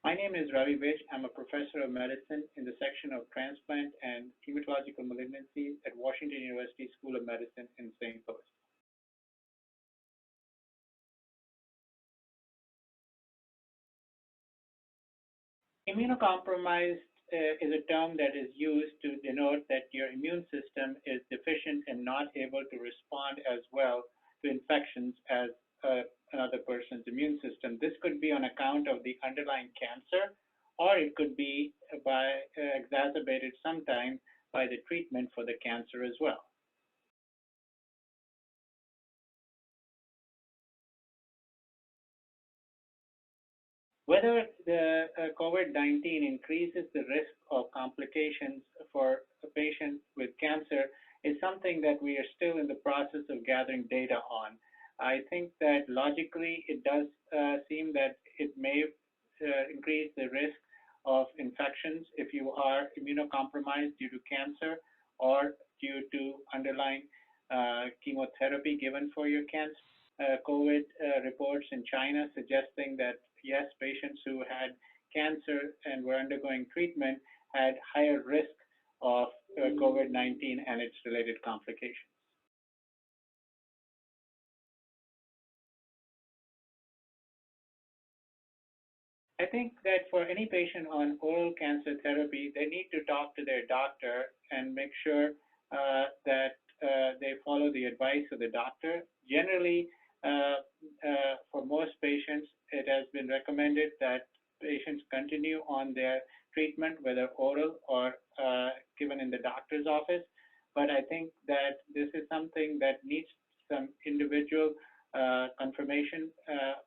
My name is Ravi Vij. I'm a professor of medicine in the section of transplant and hematological malignancies at Washington University School of Medicine in St. Louis. Immunocompromised is a term that is used to denote that your immune system is deficient and not able to respond as well to infections as another person's immune system. This could be on account of the underlying cancer, or it could be exacerbated sometime by the treatment for the cancer as well. Whether the COVID-19 increases the risk of complications for a patient with cancer is something that we are still in the process of gathering data on. I think that logically it does seem that it may increase the risk of infections if you are immunocompromised due to cancer or due to underlying chemotherapy given for your cancer. COVID reports in China suggesting that yes, patients who had cancer and were undergoing treatment had higher risk of COVID-19 and its related complications. I think that for any patient on oral cancer therapy, they need to talk to their doctor and make sure that they follow the advice of the doctor. Generally, for most patients, it has been recommended that patients continue on their treatment, whether oral or given in the doctor's office. But I think that this is something that needs some individual confirmation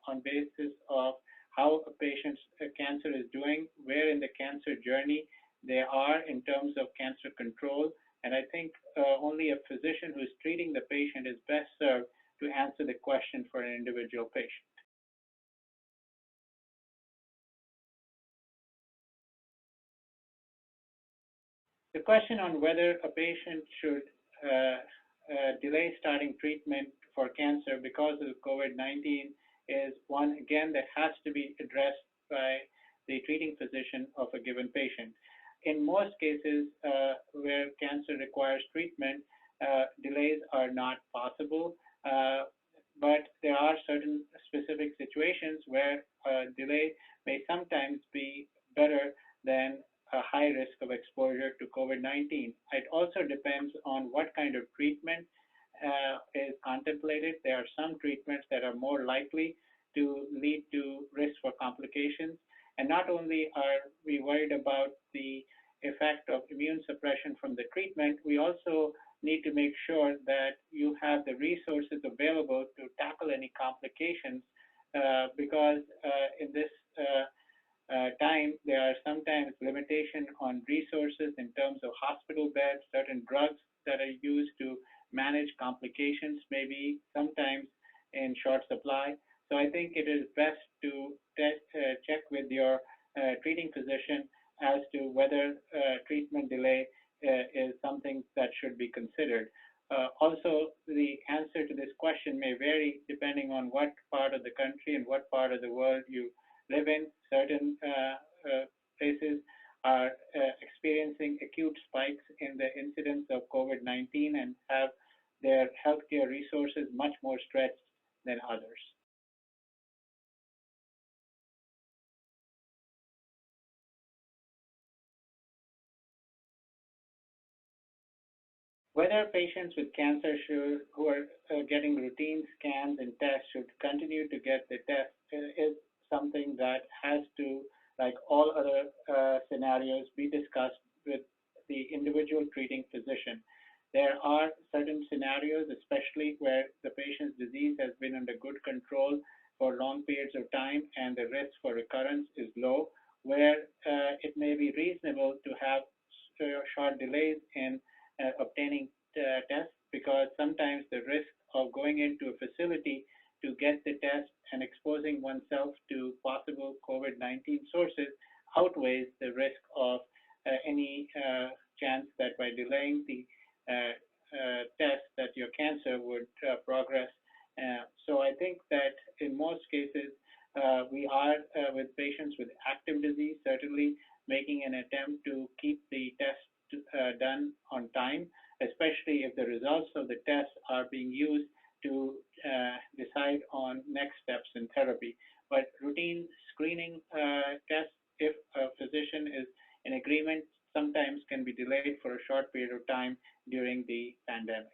on basis of how a patient's cancer is doing, where in the cancer journey they are in terms of cancer control. And I think only a physician who's treating the patient is best served to answer the question for an individual patient. The question on whether a patient should delay starting treatment for cancer because of COVID-19 is one, again, that has to be addressed by the treating physician of a given patient. In most cases where cancer requires treatment, delays are not possible, but there are certain specific situations where a delay may sometimes be better than a high risk of exposure to COVID-19. It also depends on what kind of treatment is contemplated. There are some treatments that are more likely to lead to risk for complications. And not only are we worried about the effect of immune suppression from the treatment, we also need to make sure that you have the resources available to tackle any complications because in this time, there are sometimes limitation on resources in terms of hospital beds, certain drugs that are used to manage complications may be sometimes in short supply. So I think it is best to check with your treating physician as to whether treatment delay is something that should be considered. Also, the answer to this question may vary depending on what part of the country and what part of the world you live in. Certain places are experiencing acute spikes in the incidence of COVID-19 and have their healthcare resources much more stretched than others. Whether patients with cancer who are getting routine scans and tests should continue to get the test is something that has to, like all other scenarios, be discussed with the individual treating physician. There are certain scenarios, especially where the patient's disease has been under good control for long periods of time and the risk for recurrence is low, where it may be reasonable to have short delays in obtaining tests because sometimes the risk of going into a facility to get the test and exposing oneself to possible COVID-19 sources outweighs the risk of any chance that by delaying the test that your cancer would progress. So I think that in most cases, We are with patients with active disease, certainly making an attempt to keep the test done on time, especially if the results of the test are being used to decide on next steps in therapy. But routine screening tests, if a physician is in agreement, sometimes can be delayed for a short period of time during the pandemic.